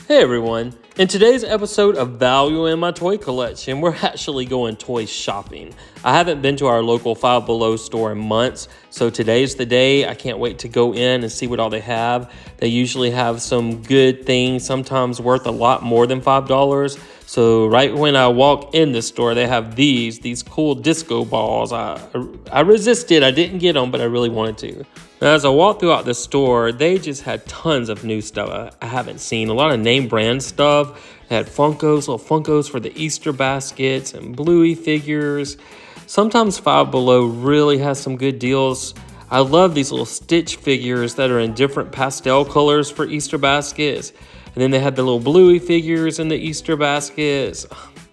Hey everyone! In today's episode of Value in My Toy Collection, we're actually going toy shopping. I haven't been to our local Five Below store in months, so today's the day. I can't wait to go in and see what all they have. They usually have some good things, sometimes worth a lot more than $5. So right when I walk in the store, they have these cool disco balls. I resisted. I didn't get them, but I really wanted to. As I walked throughout the store, they just had tons of new stuff I haven't seen. A lot of name brand stuff. They had Funkos, little Funkos for the Easter baskets and Bluey figures. Sometimes Five Below really has some good deals. I love these little Stitch figures that are in different pastel colors for Easter baskets. And then they had the little Bluey figures in the Easter baskets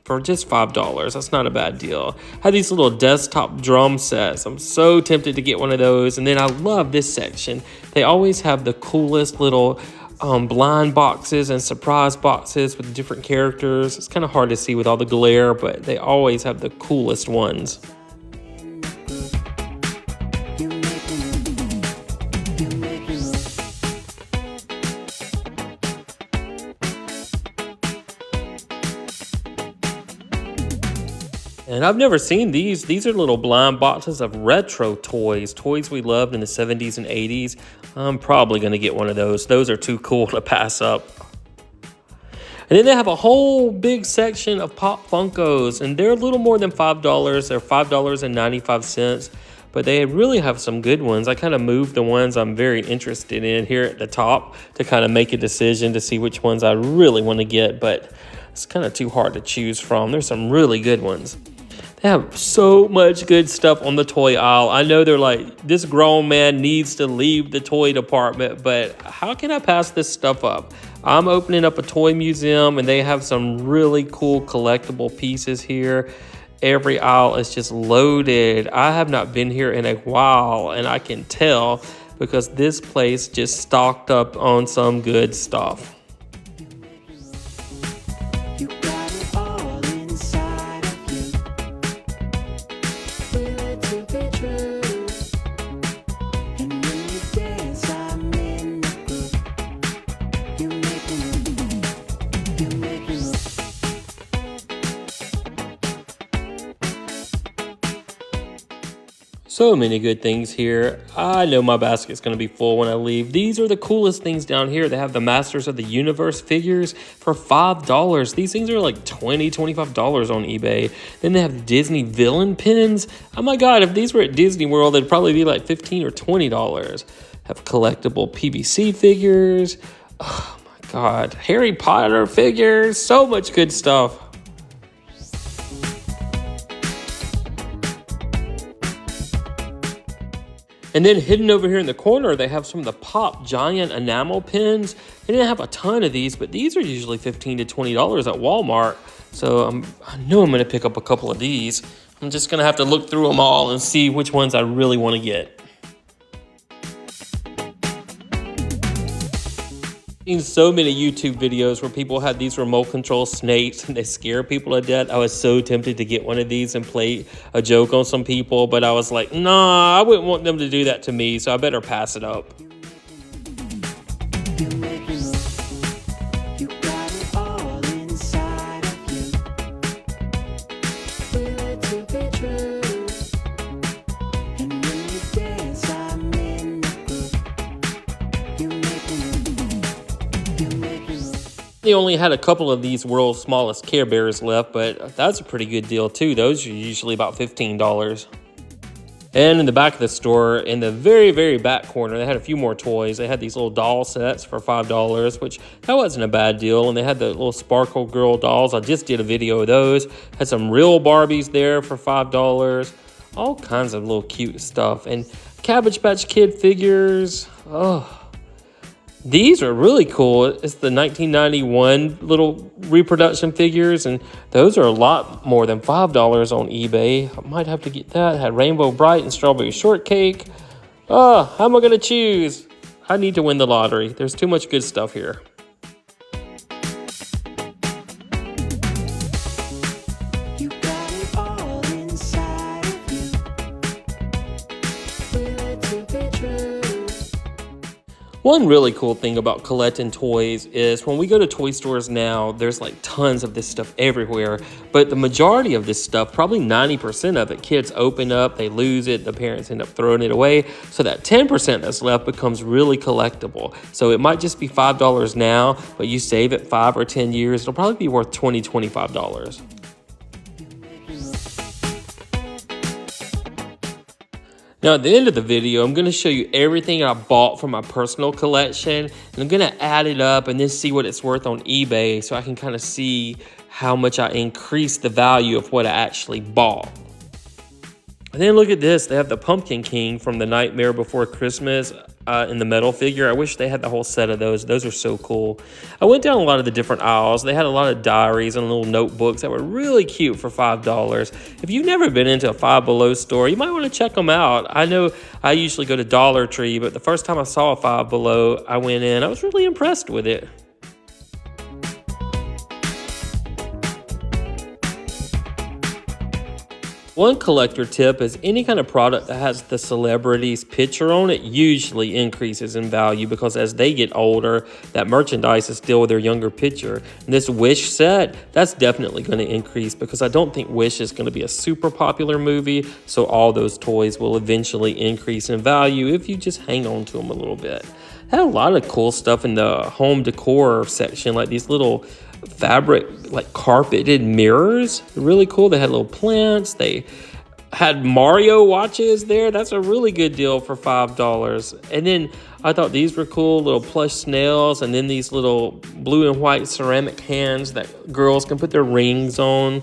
for just $5. That's not a bad deal. Had these little desktop drum sets. I'm so tempted to get one of those. And then I love this section. They always have the coolest little blind boxes and surprise boxes with different characters. It's kind of hard to see with all the glare, but they always have the coolest ones. And I've never seen these. These are little blind boxes of retro toys we loved in the 70s and 80s. I'm probably going to get one of those. Those are too cool to pass up. And then they have a whole big section of Pop Funkos, and they're a little more than $5. They're $5.95, but they really have some good ones. I kind of moved the ones I'm very interested in here at the top to kind of make a decision to see which ones I really want to get, but it's kind of too hard to choose from. There's some really good ones. They have so much good stuff on the toy aisle. I know they're like, this grown man needs to leave the toy department, but how can I pass this stuff up? I'm opening up a toy museum, and they have some really cool collectible pieces here. Every aisle is just loaded. I have not been here in a while, and I can tell because this place just stocked up on some good stuff. So many good things here. I know my basket's going to be full when I leave. These are the coolest things down here. They have the Masters of the Universe figures for $5. These things are like $20, $25 on eBay. Then they have the Disney villain pins. Oh my God, if these were at Disney World, they'd probably be like $15 or $20. Have collectible PVC figures. Oh my God, Harry Potter figures. So much good stuff. And then hidden over here in the corner, they have some of the Pop Giant enamel pins. They didn't have a ton of these, but these are usually $15 to $20 at Walmart. So I know I'm going to pick up a couple of these. I'm just going to have to look through them all and see which ones I really want to get. Seen so many YouTube videos where people had these remote control snakes and they scare people to death. I was so tempted to get one of these and play a joke on some people, but I was like, nah, I wouldn't want them to do that to me, so I better pass it up. They only had a couple of these world's smallest Care Bears left, but that's a pretty good deal too. Those are usually about $15. And in the back of the store, in the very, very back corner, they had a few more toys. They had these little doll sets for $5, which that wasn't a bad deal. And they had the little Sparkle Girl dolls. I just did a video of those. Had some real Barbies there for $5. All kinds of little cute stuff. And Cabbage Patch Kid figures. Oh, these are really cool. It's the 1991 little reproduction figures, and those are a lot more than $5 on eBay. I might have to get that. It had Rainbow Bright and Strawberry Shortcake. Oh, how am I going to choose? I need to win the lottery. There's too much good stuff here. One really cool thing about collecting toys is when we go to toy stores now, there's like tons of this stuff everywhere, but the majority of this stuff, probably 90% of it, kids open up, they lose it, the parents end up throwing it away, so that 10% that's left becomes really collectible. So it might just be $5 now, but you save it 5 or 10 years, it'll probably be worth $20, $25. Now, at the end of the video, I'm going to show you everything I bought from my personal collection, and I'm going to add it up and then see what it's worth on eBay so I can kind of see how much I increased the value of what I actually bought. And then look at this. They have the Pumpkin King from The Nightmare Before Christmas in the metal figure. I wish they had the whole set of those. Those are so cool. I went down a lot of the different aisles. They had a lot of diaries and little notebooks that were really cute for $5. If you've never been into a Five Below store, you might want to check them out. I know I usually go to Dollar Tree, but the first time I saw a Five Below, I went in. I was really impressed with it. One collector tip is any kind of product that has the celebrity's picture on it usually increases in value because as they get older, that merchandise is still with their younger picture. And this Wish set, that's definitely going to increase because I don't think Wish is going to be a super popular movie, so all those toys will eventually increase in value if you just hang on to them a little bit. Had a lot of cool stuff in the home decor section, like these little fabric, like carpeted mirrors. Really cool. They had little plants. They had Mario watches there. That's a really good deal for $5. And then I thought these were cool, little plush snails, and then these little blue and white ceramic hands that girls can put their rings on.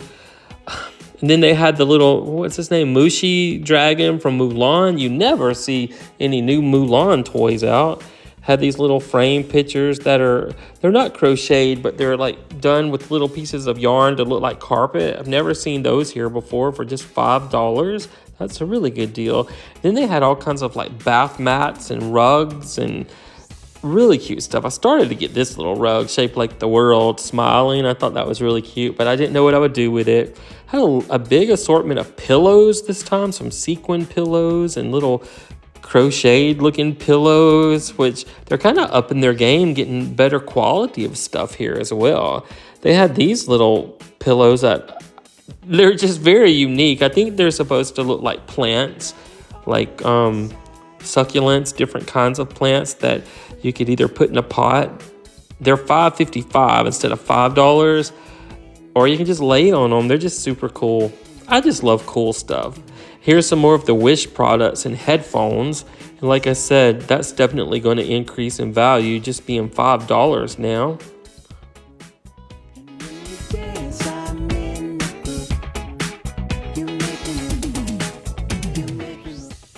And then they had the little, what's his name, Mushy dragon from Mulan. You never see any new Mulan toys out. Had these little frame pictures that they're not crocheted, but they're like done with little pieces of yarn to look like carpet. I've never seen those here before for just $5. That's a really good deal. Then they had all kinds of like bath mats and rugs and really cute stuff. I started to get this little rug shaped like the world smiling. I thought that was really cute, but I didn't know what I would do with it. Had a big assortment of pillows this time, some sequin pillows and little crocheted looking pillows, which they're kind of up in their game, getting better quality of stuff here as well. They had these little pillows that they're just very unique. I think they're supposed to look like plants, like succulents, different kinds of plants that you could either put in a pot. They're $5.55 instead of $5, or you can just lay on them. They're just super cool. I just love cool stuff. Here's some more of the Wish products and headphones. And like I said, that's definitely going to increase in value, just being $5 now.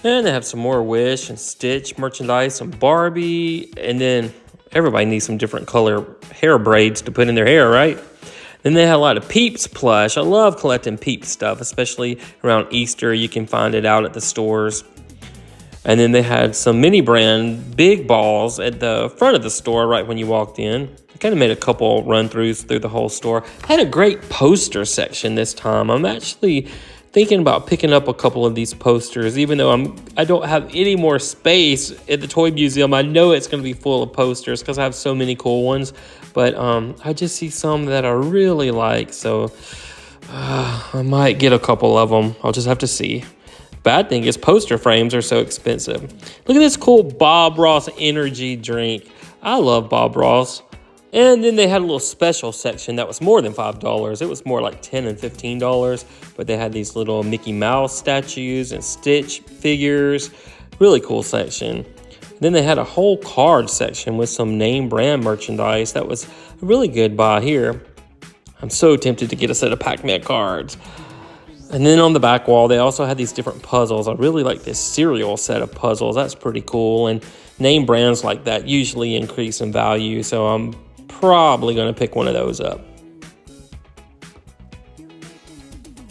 And they have some more Wish and Stitch merchandise, some Barbie, and then everybody needs some different color hair braids to put in their hair, right? Then they had a lot of Peeps plush. I love collecting Peeps stuff, especially around Easter. You can find it out at the stores. And then they had some mini brand big balls at the front of the store right when you walked in. I kind of made a couple run-throughs through the whole store. Had a great poster section this time. I'm actually thinking about picking up a couple of these posters, even though I don't have any more space at the Toy Museum. I know it's going to be full of posters because I have so many cool ones, but I just see some that I really like, so I might get a couple of them. I'll just have to see. Bad thing is poster frames are so expensive. Look at this cool Bob Ross energy drink. I love Bob Ross. And then they had a little special section that was more than $5. It was more like $10 and $15, but they had these little Mickey Mouse statues and Stitch figures. Really cool section. Then they had a whole card section with some name brand merchandise. That was a really good buy here. I'm so tempted to get a set of Pac-Man cards. And then on the back wall, they also had these different puzzles. I really like this cereal set of puzzles. That's pretty cool. And name brands like that usually increase in value, so I'm probably going to pick one of those up.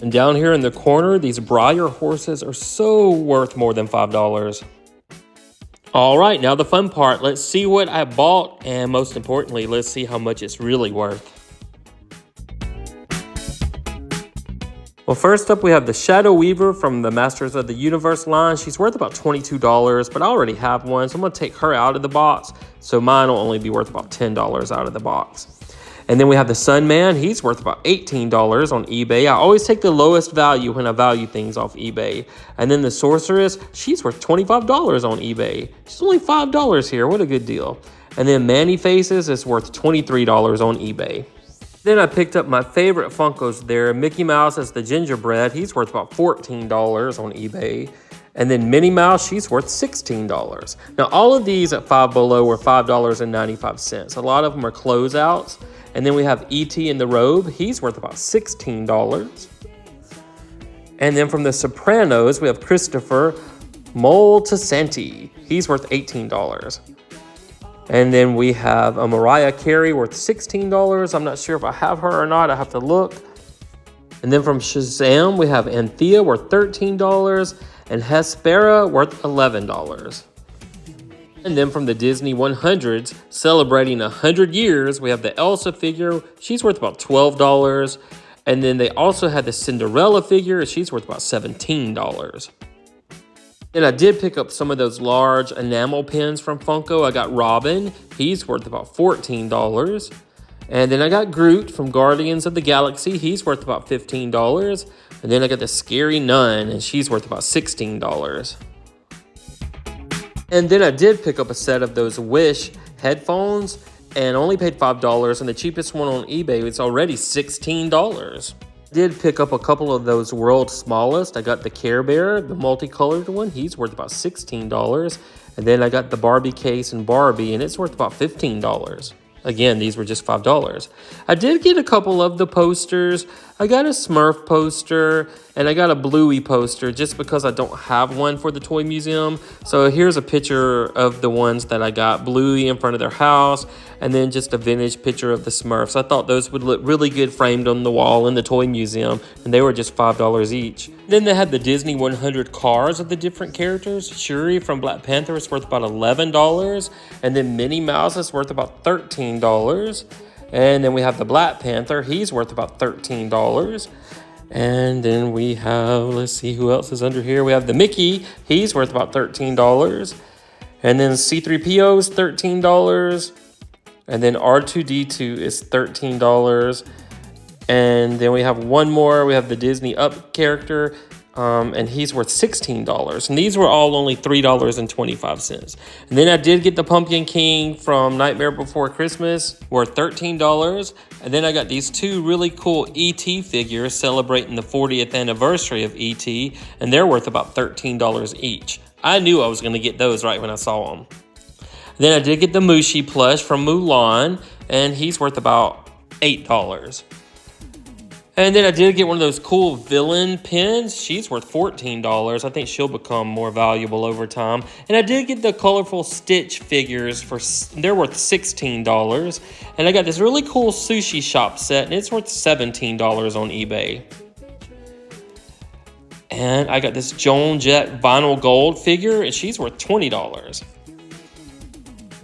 And down here in the corner, these Breyer horses are so worth more than $5. All right, now the fun part. Let's see what I bought, and most importantly, let's see how much it's really worth. Well, first up, we have the Shadow Weaver from the Masters of the Universe line. She's worth about $22, but I already have one, so I'm going to take her out of the box. So mine will only be worth about $10 out of the box. And then we have the Sun Man. He's worth about $18 on eBay. I always take the lowest value when I value things off eBay. And then the Sorceress, she's worth $25 on eBay. She's only $5 here. What a good deal. And then Manny Faces is worth $23 on eBay. Then I picked up my favorite Funkos there. Mickey Mouse as the gingerbread. He's worth about $14 on eBay. And then Minnie Mouse, she's worth $16. Now, all of these at Five Below were $5.95. A lot of them are closeouts. And then we have E.T. in the robe. He's worth about $16. And then from The Sopranos, we have Christopher Moltisanti. He's worth $18. And then we have a Mariah Carey worth $16. I'm not sure if I have her or not. I have to look. And then from Shazam, we have Anthea worth $13 and Hespera worth $11. And then from the Disney 100s, celebrating 100 years, we have the Elsa figure. She's worth about $12. And then they also had the Cinderella figure. She's worth about $17. Then I did pick up some of those large enamel pins from Funko. I got Robin. He's worth about $14. And then I got Groot from Guardians of the Galaxy. He's worth about $15. And then I got the Scary Nun, and she's worth about $16. And then I did pick up a set of those Wish headphones and only paid $5. And the cheapest one on eBay was already $16. Did pick up a couple of those World's Smallest. I got the Care Bear, the multicolored one. He's worth about $16. And then I got the Barbie case and Barbie, and it's worth about $15. Again, these were just $5. I did get a couple of the posters. I got a Smurf poster, and I got a Bluey poster just because I don't have one for the Toy Museum. So here's a picture of the ones that I got. Bluey in front of their house, and then just a vintage picture of the Smurfs. I thought those would look really good framed on the wall in the Toy Museum, and they were just $5 each. Then they had the Disney 100 cars of the different characters. Shuri from Black Panther is worth about $11, and then Minnie Mouse is worth about $13. And then we have the Black Panther. He's worth about $13. And then we have, let's see who else is under here. We have the Mickey. He's worth about $13. And then C-3PO is $13. And then R2-D2 is $13. And then we have one more. We have the Disney Up character. And he's worth $16. And these were all only $3.25. And then I did get the Pumpkin King from Nightmare Before Christmas, worth $13. And then I got these two really cool E.T. figures celebrating the 40th anniversary of E.T. And they're worth about $13 each. I knew I was going to get those right when I saw them. Then I did get the Mushu plush from Mulan, and he's worth about $8. And then I did get one of those cool villain pins. She's worth $14. I think she'll become more valuable over time. And I did get the colorful Stitch figures they're worth $16. And I got this really cool sushi shop set, and it's worth $17 on eBay. And I got this Joan Jett vinyl gold figure, and she's worth $20.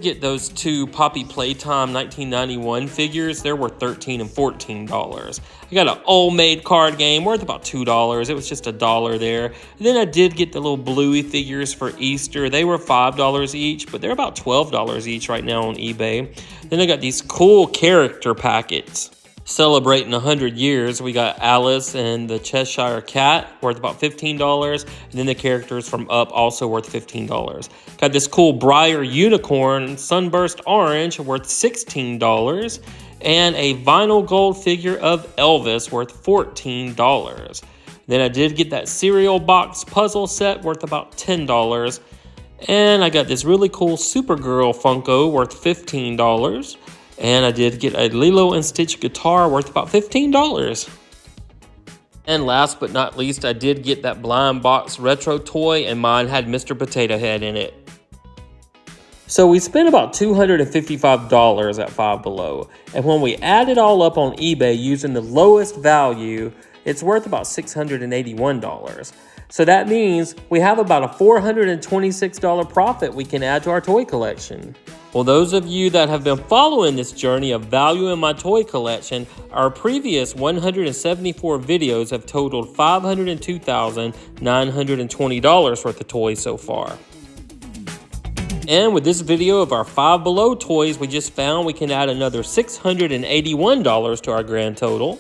Get those two Poppy Playtime 1991 figures. They're worth $13 and $14. I got an Old Maid card game worth about $2. It was just $1 there. And then I did get the little Bluey figures for Easter. They were $5 each, but they're about $12 each right now on eBay. Then I got these cool character packets celebrating 100 years. We got Alice and the Cheshire Cat, worth about $15. And then the characters from Up, also worth $15. Got this cool Briar Unicorn Sunburst Orange, worth $16. And a vinyl gold figure of Elvis, worth $14. Then I did get that cereal box puzzle set, worth about $10. And I got this really cool Supergirl Funko, worth $15. And I did get a Lilo and Stitch guitar worth about $15. And last but not least, I did get that blind box retro toy, and mine had Mr. Potato Head in it. So we spent about $255 at Five Below. And when we add it all up on eBay using the lowest value, it's worth about $681. So that means we have about a $426 profit we can add to our toy collection. Well, those of you that have been following this journey of value in my toy collection, our previous 174 videos have totaled $502,920 worth of toys so far. And with this video of our Five Below toys, we just found we can add another $681 to our grand total.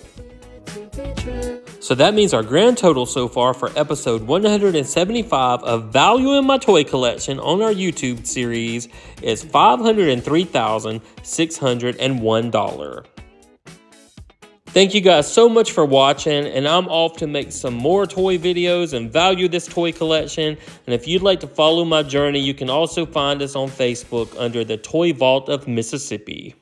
So that means our grand total so far for episode 175 of Value in My Toy Collection on our YouTube series is $503,601. Thank you guys so much for watching, and I'm off to make some more toy videos and value this toy collection. And if you'd like to follow my journey, you can also find us on Facebook under the Toy Vault of Mississippi.